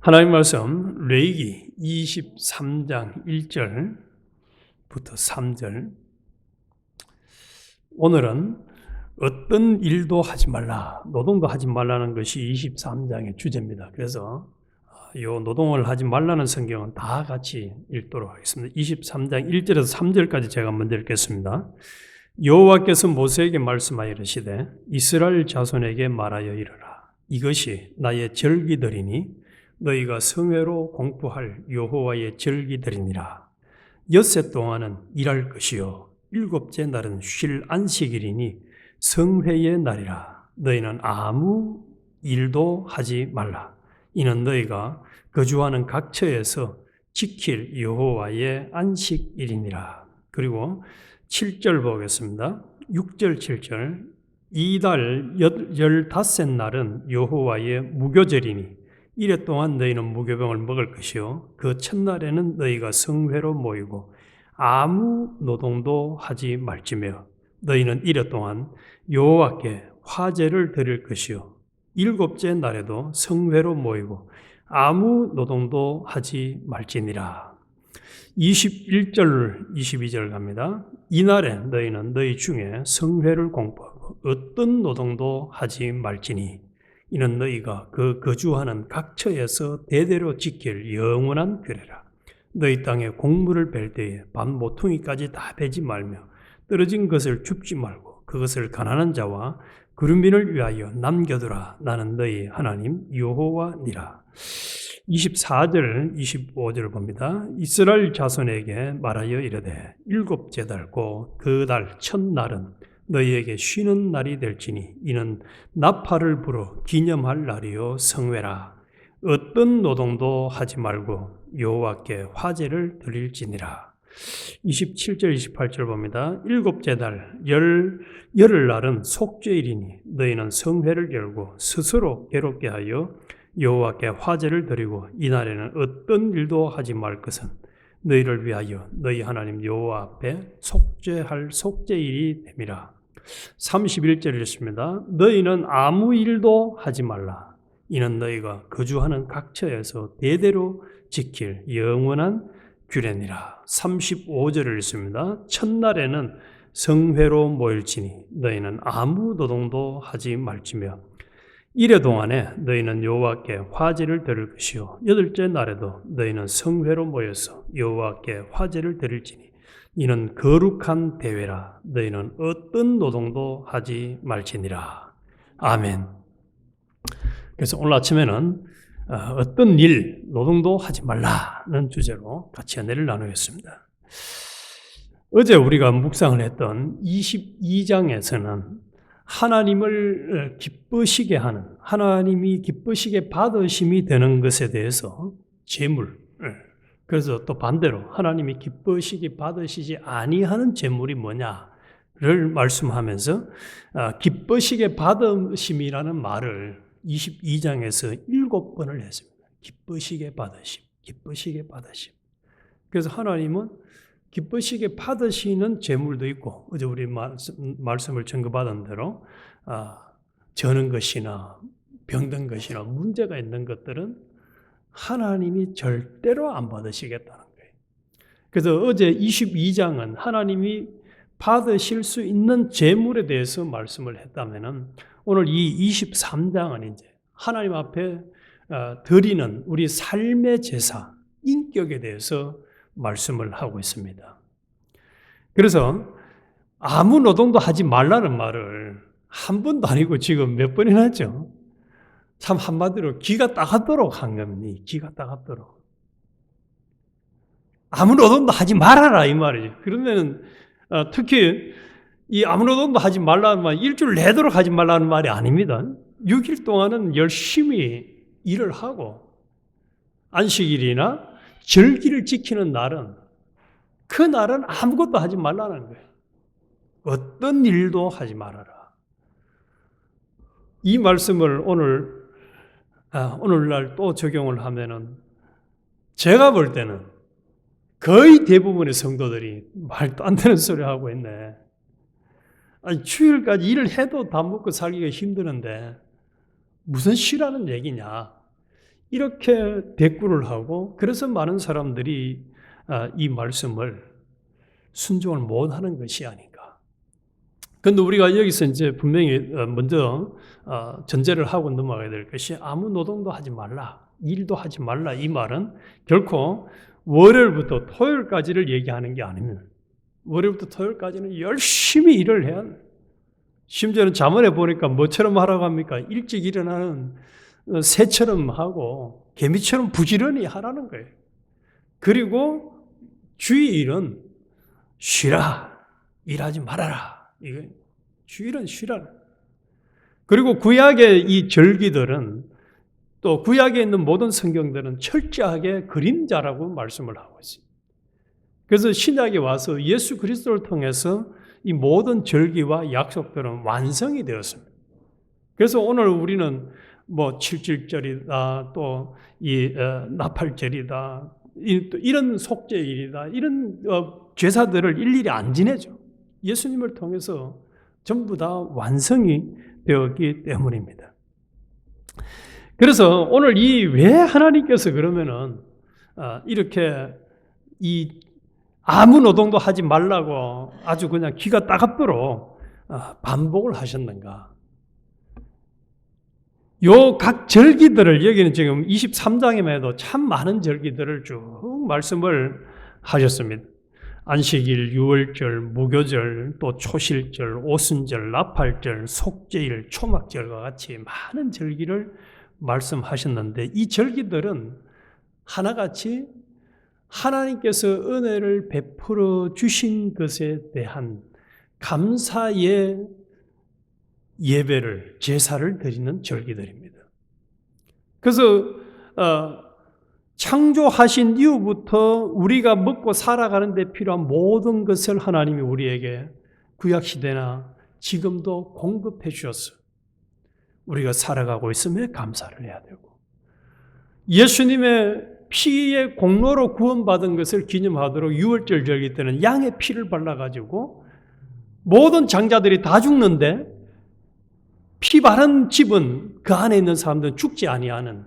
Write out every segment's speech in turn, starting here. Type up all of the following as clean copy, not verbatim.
하나님 말씀 레위기 23장 1절부터 3절. 오늘은 어떤 일도 하지 말라, 노동도 하지 말라는 것이 23장의 주제입니다. 그래서 이 노동을 하지 말라는 성경은 다 같이 읽도록 하겠습니다. 23장 1절에서 3절까지 제가 먼저 읽겠습니다. 여호와께서 모세에게 말씀하여 이르시되 이스라엘 자손에게 말하여 이르라. 이것이 나의 절기들이니 너희가 성회로 공포할 여호와의 절기들이니라. 엿새 동안은 일할 것이요 일곱째 날은 쉴 안식일이니 성회의 날이라. 너희는 아무 일도 하지 말라. 이는 너희가 거주하는 각처에서 지킬 여호와의 안식일이니라. 그리고 7절 보겠습니다. 6절 7절. 이달 15날은 여호와의 무교절이니 이래 동안 너희는 무교병을 먹을 것이요 그 첫날에는 너희가 성회로 모이고 아무 노동도 하지 말지며 너희는 이래 동안 여호와께 화제를 드릴 것이요 일곱째 날에도 성회로 모이고 아무 노동도 하지 말지니라. 21절 22절 갑니다. 이날에 너희는 너희 중에 성회를 공포하고 어떤 노동도 하지 말지니 이는 너희가 그 거주하는 각처에서 대대로 지킬 영원한 규례라. 너희 땅에 곡물을 벨 때에 밭 모퉁이까지 다 베지 말며 떨어진 것을 줍지 말고 그것을 가난한 자와 그루민을 위하여 남겨두라. 나는 너희 하나님 여호와니라. 24절 25절을 봅니다. 이스라엘 자손에게 말하여 이르되 일곱째 달고 그 달 첫날은 너희에게 쉬는 날이 될지니 이는 나팔을 불어 기념할 날이요 성회라. 어떤 노동도 하지 말고 여호와께 화제를 드릴지니라. 27절 28절 봅니다. 일곱째 달 열흘날은 속죄일이니 너희는 성회를 열고 스스로 괴롭게 하여 여호와께 화제를 드리고 이날에는 어떤 일도 하지 말 것은 너희를 위하여 너희 하나님 여호와 앞에 속죄할 속죄일이 됨이라. 31절 읽습니다. 너희는 아무 일도 하지 말라. 이는 너희가 거주하는 각처에서 대대로 지킬 영원한 규례니라. 35절을 읽습니다. 첫날에는 성회로 모일지니 너희는 아무 노동도 하지 말지며 이래 동안에 너희는 여호와께 화제를 드릴 것이요 여덟째 날에도 너희는 성회로 모여서 여호와께 화제를 드릴지니 이는 거룩한 대회라. 너희는 어떤 노동도 하지 말지니라. 아멘. 그래서 오늘 아침에는 어떤 일, 노동도 하지 말라는 주제로 같이 은혜를 나누겠습니다. 어제 우리가 묵상을 했던 22장에서는 하나님을 기쁘시게 하는, 하나님이 기쁘시게 받으심이 되는 것에 대해서 제물, 그래서 또 반대로 하나님이 기쁘시게 받으시지 아니하는 제물이 뭐냐를 말씀하면서 기쁘시게 받으심이라는 말을 22장에서 7번을 했습니다. 기쁘시게 받으심, 기쁘시게 받으심. 그래서 하나님은 기쁘시게 받으시는 제물도 있고 어제 우리 말씀을 증거받은 대로 저는 것이나 병든 것이나 문제가 있는 것들은 하나님이 절대로 안 받으시겠다는 거예요. 그래서 어제 22장은 하나님이 받으실 수 있는 제물에 대해서 말씀을 했다면은 오늘 이 23장은 이제 하나님 앞에 드리는 우리 삶의 제사, 인격에 대해서 말씀을 하고 있습니다. 그래서 아무 노동도 하지 말라는 말을 한 번도 아니고 지금 몇 번이나 했죠. 참 한마디로 기가 따갑도록 한 겁니다. 기가 따갑도록. 아무 노동도 하지 말아라 이 말이죠. 그러면 특히 이 아무 노동도 하지 말라는 말, 일주일 내도록 하지 말라는 말이 아닙니다. 6일 동안은 열심히 일을 하고 안식일이나 절기를 지키는 날은 그 날은 아무것도 하지 말라는 거예요. 어떤 일도 하지 말아라. 이 말씀을 오늘날 또 적용을 하면은 제가 볼 때는 거의 대부분의 성도들이 말도 안 되는 소리 하고 있네. 아니, 주일까지 일을 해도 밥 먹고 살기가 힘드는데 무슨 쉬라는 얘기냐. 이렇게 대꾸를 하고, 그래서 많은 사람들이 이 말씀을 순종을 못하는 것이 아닌가. 그런데 우리가 여기서 이제 분명히 먼저 전제를 하고 넘어가야 될 것이, 아무 노동도 하지 말라, 일도 하지 말라, 이 말은 결코 월요일부터 토요일까지를 얘기하는 게 아닙니다. 월요일부터 토요일까지는 열심히 일을 해야 합니다. 심지어는 잠언에 보니까 뭐처럼 하라고 합니까? 일찍 일어나는 새처럼 하고 개미처럼 부지런히 하라는 거예요. 그리고 주일은 쉬라, 일하지 말아라. 이거 주일은 쉬라. 그리고 구약의 이 절기들은, 또 구약에 있는 모든 성경들은 철저하게 그림자라고 말씀을 하고 있습니다. 그래서 신약에 와서 예수 그리스도를 통해서 이 모든 절기와 약속들은 완성이 되었습니다. 그래서 오늘 우리는 뭐 칠칠절이다, 또 이 나팔절이다, 이런 속죄일이다, 이런 제사들을 일일이 안 지내죠. 예수님을 통해서 전부 다 완성이 되었기 때문입니다. 그래서 오늘 왜 하나님께서 그러면은 이렇게 이 아무 노동도 하지 말라고 아주 그냥 기가 따갑도록 반복을 하셨는가? 요 각 절기들을, 여기는 지금 23장에만 해도 참 많은 절기들을 쭉 말씀을 하셨습니다. 안식일, 유월절, 무교절, 또 초실절, 오순절, 나팔절, 속죄일, 초막절과 같이 많은 절기를 말씀하셨는데, 이 절기들은 하나같이 하나님께서 은혜를 베풀어 주신 것에 대한 감사의 예배를, 제사를 드리는 절기들입니다. 그래서 창조하신 이후부터 우리가 먹고 살아가는 데 필요한 모든 것을 하나님이 우리에게 구약시대나 지금도 공급해 주셨어요. 우리가 살아가고 있으면 감사를 해야 되고, 예수님의 피의 공로로 구원받은 것을 기념하도록 유월절 절기 때는 양의 피를 발라가지고 모든 장자들이 다 죽는데 피 바른 집은, 그 안에 있는 사람들은 죽지 아니하는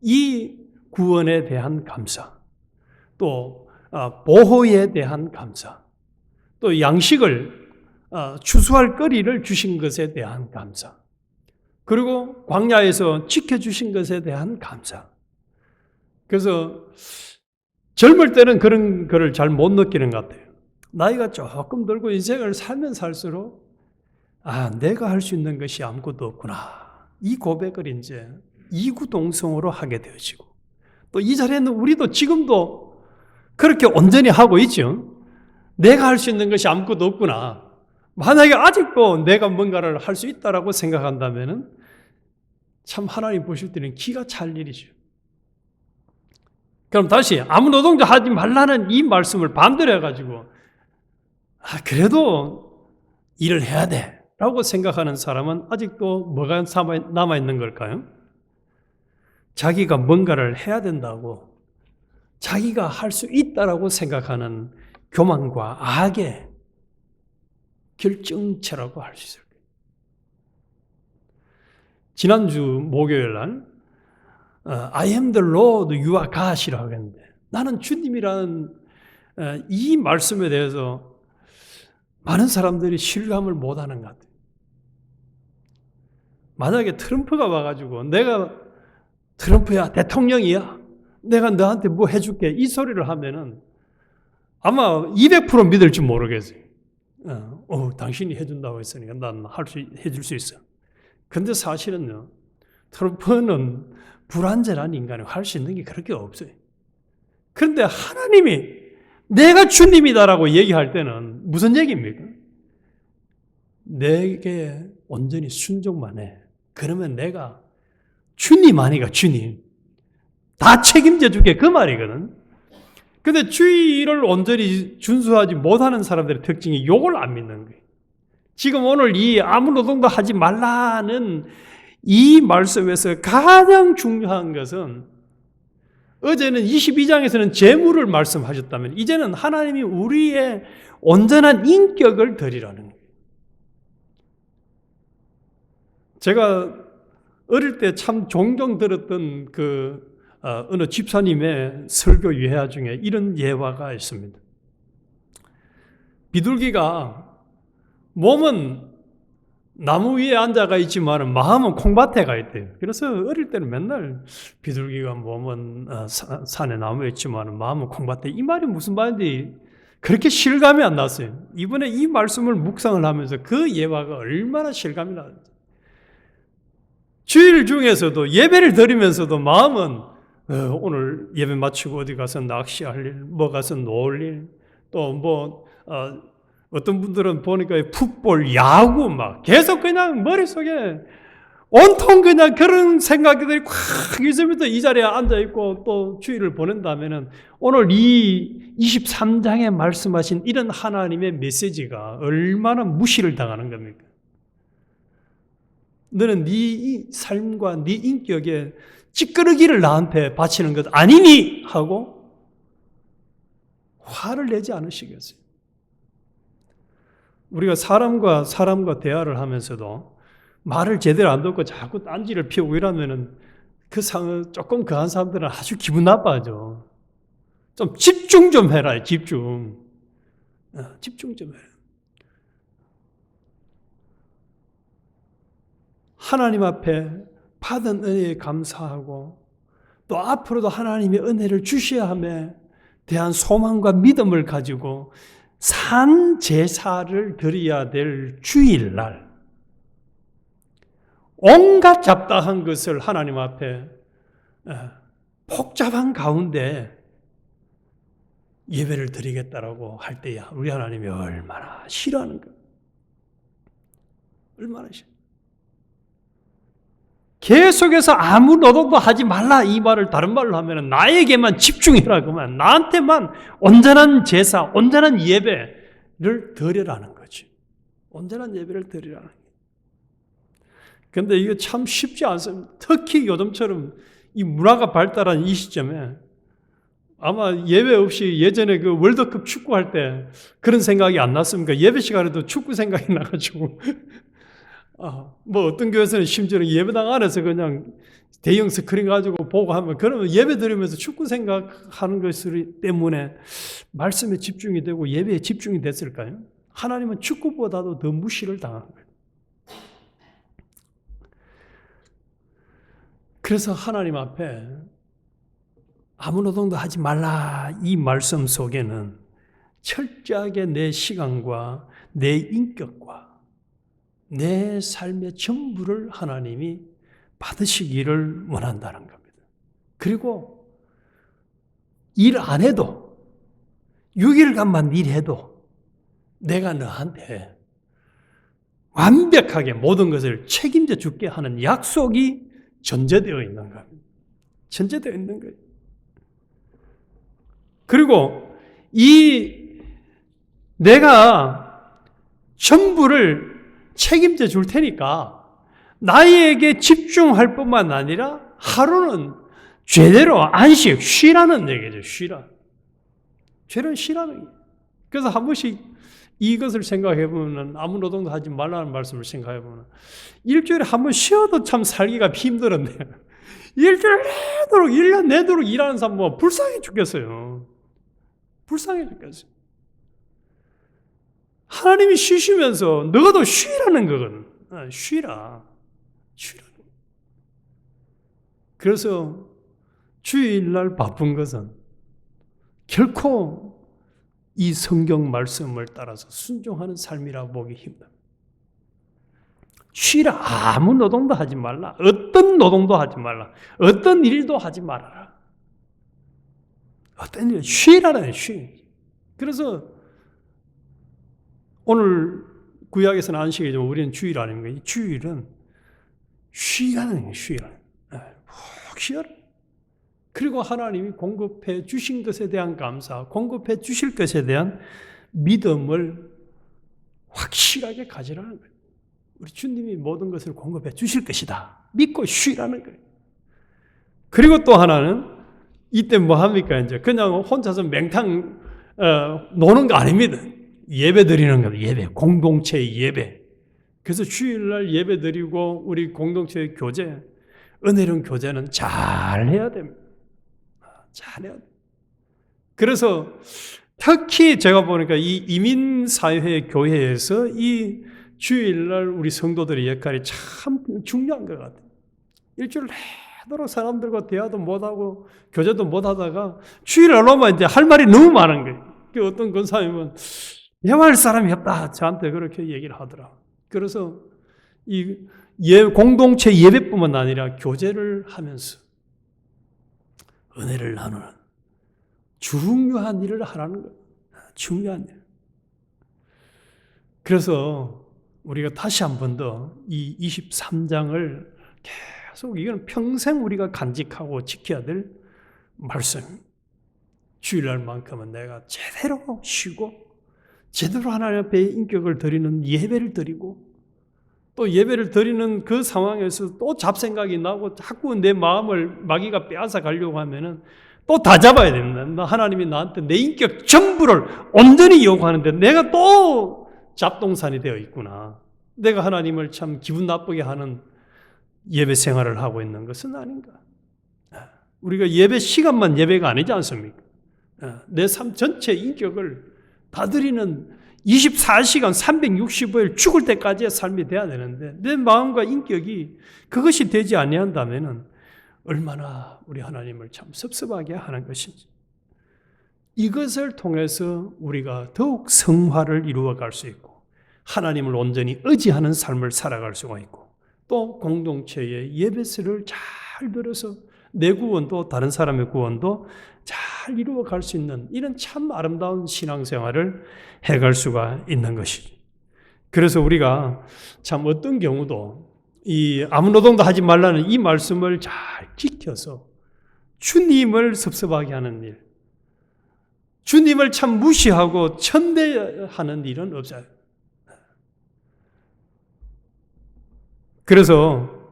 이 구원에 대한 감사, 또 보호에 대한 감사, 또 양식을 추수할 거리를 주신 것에 대한 감사, 그리고 광야에서 지켜주신 것에 대한 감사. 그래서 젊을 때는 그런 거를 잘 못 느끼는 것 같아요. 나이가 조금 들고 인생을 살면 살수록 내가 할 수 있는 것이 아무것도 없구나, 이 고백을 이제 이구동성으로 하게 되어지고, 또 이 자리에는 우리도 지금도 그렇게 온전히 하고 있죠. 내가 할 수 있는 것이 아무것도 없구나. 만약에 아직도 내가 뭔가를 할 수 있다라고 생각한다면 참 하나님 보실 때는 기가 찰 일이죠. 그럼 다시 아무 노동도 하지 말라는 이 말씀을 반대로 해가지고 그래도 일을 해야 돼 라고 생각하는 사람은 아직도 뭐가 남아있는 걸까요? 자기가 뭔가를 해야 된다고, 자기가 할 수 있다라고 생각하는 교만과 악의 결정체라고 할 수 있을 거예요. 지난주 목요일 날 I am the Lord, you are God이라고 했는데, 나는 주님이라는 이 말씀에 대해서 많은 사람들이 실감을 못하는 것 같아요. 만약에 트럼프가 와가지고 내가 트럼프야, 대통령이야, 내가 너한테 뭐 해줄게, 이 소리를 하면은 아마 200% 믿을지 모르겠어요. 당신이 해준다고 했으니까 난 해줄 수 있어. 근데 사실은요, 트럼프는 불완전한 인간이 할 수 있는 게 그렇게 없어요. 그런데 하나님이 내가 주님이다라고 얘기할 때는 무슨 얘기입니까? 내게 온전히 순종만 해. 그러면 내가 주님 아니가 주님. 다 책임져 줄게, 그 말이거든. 근데 주의를 온전히 준수하지 못하는 사람들의 특징이 요걸 안 믿는 거예요. 지금 오늘 이 아무 노동도 하지 말라는 이 말씀에서 가장 중요한 것은, 어제는 22장에서는 재물을 말씀하셨다면 이제는 하나님이 우리의 온전한 인격을 드리라는 거예요. 제가 어릴 때 참 종종 들었던 그 어느 집사님의 설교 예화 중에 이런 예화가 있습니다. 비둘기가 몸은 나무 위에 앉아가 있지만 마음은 콩밭에 가 있대요. 그래서 어릴 때는 맨날 비둘기가 몸은 산에 나무에 있지만 마음은 콩밭에, 이 말이 무슨 말인지 그렇게 실감이 안 났어요. 이번에 이 말씀을 묵상을 하면서 그 예화가 얼마나 실감이 나는지. 주일 중에서도 예배를 드리면서도 마음은 오늘 예배 마치고 어디 가서 낚시할 일, 뭐 가서 놀 일, 또 어떤 분들은 보니까 풋볼, 야구 막 계속 그냥 머릿속에 온통 그냥 그런 생각들이 콱 있으면서 이 자리에 앉아있고 또 주일을 보낸다면은 오늘 이 23장에 말씀하신 이런 하나님의 메시지가 얼마나 무시를 당하는 겁니까? 너는 네 삶과 네 인격에 찌끄러기를 나한테 바치는 것 아니니? 하고 화를 내지 않으시겠어요? 우리가 사람과 대화를 하면서도 말을 제대로 안 듣고 자꾸 딴지를 피우고 이러면은 그 상황 조금 그한 사람들은 아주 기분 나빠하죠. 좀 집중 좀 해라, 집중. 집중 좀 해라. 하나님 앞에 받은 은혜에 감사하고 또 앞으로도 하나님의 은혜를 주셔야 함에 대한 소망과 믿음을 가지고 산 제사를 드려야 될 주일날 온갖 잡다한 것을 하나님 앞에 복잡한 가운데 예배를 드리겠다라고 할 때야 우리 하나님이 얼마나 싫어하는 거야. 얼마나 싫어. 계속해서 아무 노동도 하지 말라 이 말을 다른 말로 하면 나에게만 집중해라 그만, 나한테만 온전한 제사, 온전한 예배를 드리라는 거지. 온전한 예배를 드리라는 거지. 근데 이게 참 쉽지 않습니다. 특히 요즘처럼 이 문화가 발달한 이 시점에 아마 예배 없이 예전에 그 월드컵 축구할 때 그런 생각이 안 났습니까? 예배 시간에도 축구 생각이 나가지고 뭐 어떤 교회에서는 심지어는 예배당 안에서 그냥 대형 스크린 가지고 보고 하면, 그러면 예배 드리면서 축구 생각하는 것 때문에 말씀에 집중이 되고 예배에 집중이 됐을까요? 하나님은 축구보다도 더 무시를 당한 거예요. 그래서 하나님 앞에 아무 노동도 하지 말라 이 말씀 속에는 철저하게 내 시간과 내 인격과 내 삶의 전부를 하나님이 받으시기를 원한다는 겁니다. 그리고 일 안 해도 6일간만 일해도 내가 너한테 완벽하게 모든 것을 책임져 줄게 하는 약속이 전제되어 있는 겁니다. 전제되어 있는 거예요. 그리고 내가 전부를 책임져 줄 테니까 나에게 집중할 뿐만 아니라 하루는 제대로 안식, 쉬라는 얘기죠. 쉬라. 죄는 쉬라는 얘기예요. 그래서 한 번씩 이것을 생각해 보면, 아무 노동도 하지 말라는 말씀을 생각해 보면 일주일에 한 번 쉬어도 참 살기가 힘들었네요. 일주일 내도록 1년 내도록 일하는 사람 뭐 불쌍해 죽겠어요. 불쌍해 죽겠어요. 하나님이 쉬시면서 너도 쉬라는 거거든. 쉬라. 그래서 주일날 바쁜 것은 결코 이 성경 말씀을 따라서 순종하는 삶이라고 보기 힘듭니다. 쉬라. 아무 노동도 하지 말라. 어떤 노동도 하지 말라. 어떤 일도 하지 말아라. 어떤 일, 쉬라는 쉬. 그래서 오늘 구약에서는 안식이지만 우리는 주일 아닙니까? 이 주일은 쉬라는 거예요. 쉬라. 푹 쉬어라. 그리고 하나님이 공급해 주신 것에 대한 감사, 공급해 주실 것에 대한 믿음을 확실하게 가지라는 거예요. 우리 주님이 모든 것을 공급해 주실 것이다. 믿고 쉬라는 거예요. 그리고 또 하나는 이때 뭐 합니까? 이제 그냥 혼자서 맹탕 노는 거 아닙니다. 예배 드리는 겁니다. 예배, 공동체의 예배. 그래서 주일날 예배 드리고 우리 공동체의 교제, 은혜로운 교제는 잘 해야 됩니다. 잘해야 돼. 그래서 특히 제가 보니까 이 이민사회 교회에서 이 주일날 우리 성도들의 역할이 참 중요한 것 같아요. 일주일 내도록 사람들과 대화도 못하고 교제도 못하다가 주일날 오면 이제 할 말이 너무 많은 거예요. 그 어떤 권사님은 대화할 사람이 없다 저한테 그렇게 얘기를 하더라. 그래서 이 공동체 예배뿐만 아니라 교제를 하면서 은혜를 나누는 중요한 일을 하라는 거예요. 중요한 일. 그래서 우리가 다시 한 번 더 이 23장을 계속 이건 평생 우리가 간직하고 지켜야 될 말씀. 주일날만큼은 내가 제대로 쉬고 제대로 하나님 앞에 인격을 드리는 예배를 드리고 또 예배를 드리는 그 상황에서 또 잡생각이 나고 자꾸 내 마음을 마귀가 빼앗아 가려고 하면은 또 다 잡아야 됩니다. 하나님이 나한테 내 인격 전부를 온전히 요구하는데 내가 또 잡동산이 되어 있구나. 내가 하나님을 참 기분 나쁘게 하는 예배 생활을 하고 있는 것은 아닌가. 우리가 예배 시간만 예배가 아니지 않습니까? 내 삶 전체 인격을 다 드리는 24시간 365일 죽을 때까지의 삶이 돼야 되는데 내 마음과 인격이 그것이 되지 아니한다면은 얼마나 우리 하나님을 참 섭섭하게 하는 것인지. 이것을 통해서 우리가 더욱 성화를 이루어갈 수 있고 하나님을 온전히 의지하는 삶을 살아갈 수가 있고 또 공동체의 예배를 잘 들어서 내 구원도 다른 사람의 구원도 잘 이루어갈 수 있는 이런 참 아름다운 신앙생활을 해갈 수가 있는 것이죠. 그래서 우리가 참 어떤 경우도 이 아무 노동도 하지 말라는 이 말씀을 잘 지켜서 주님을 섭섭하게 하는 일, 주님을 참 무시하고 천대하는 일은 없어요. 그래서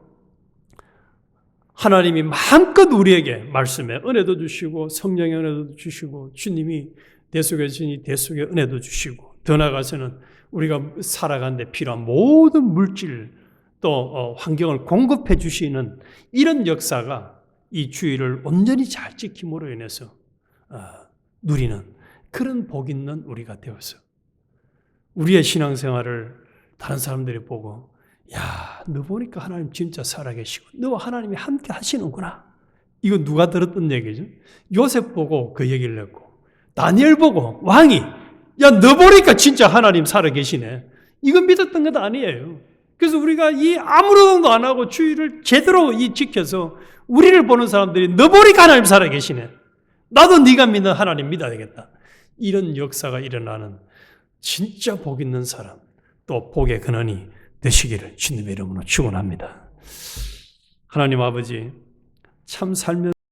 하나님이 마음껏 우리에게 말씀에 은혜도 주시고 성령의 은혜도 주시고 주님이 대속에 주시니 대속의 은혜도 주시고 더 나아가서는 우리가 살아가는 데 필요한 모든 물질 또 환경을 공급해 주시는 이런 역사가 이 주의를 온전히 잘 지킴으로 인해서 누리는 그런 복 있는 우리가 되어서 우리의 신앙생활을 다른 사람들이 보고 야, 너 보니까 하나님 진짜 살아계시고 너와 하나님이 함께 하시는구나. 이거 누가 들었던 얘기죠? 요셉 보고 그 얘기를 했고 다니엘 보고 왕이 야, 너 보니까 진짜 하나님 살아계시네. 이거 믿었던 것 아니에요. 그래서 우리가 이 아무런 안 하고 주의를 제대로 지켜서 우리를 보는 사람들이 너 보니까 하나님 살아계시네. 나도 네가 믿는 하나님 믿어야겠다. 이런 역사가 일어나는 진짜 복 있는 사람 또 복의 근원이 되시기를 주님의 이름으로 축원합니다. 하나님 아버지 참 살면서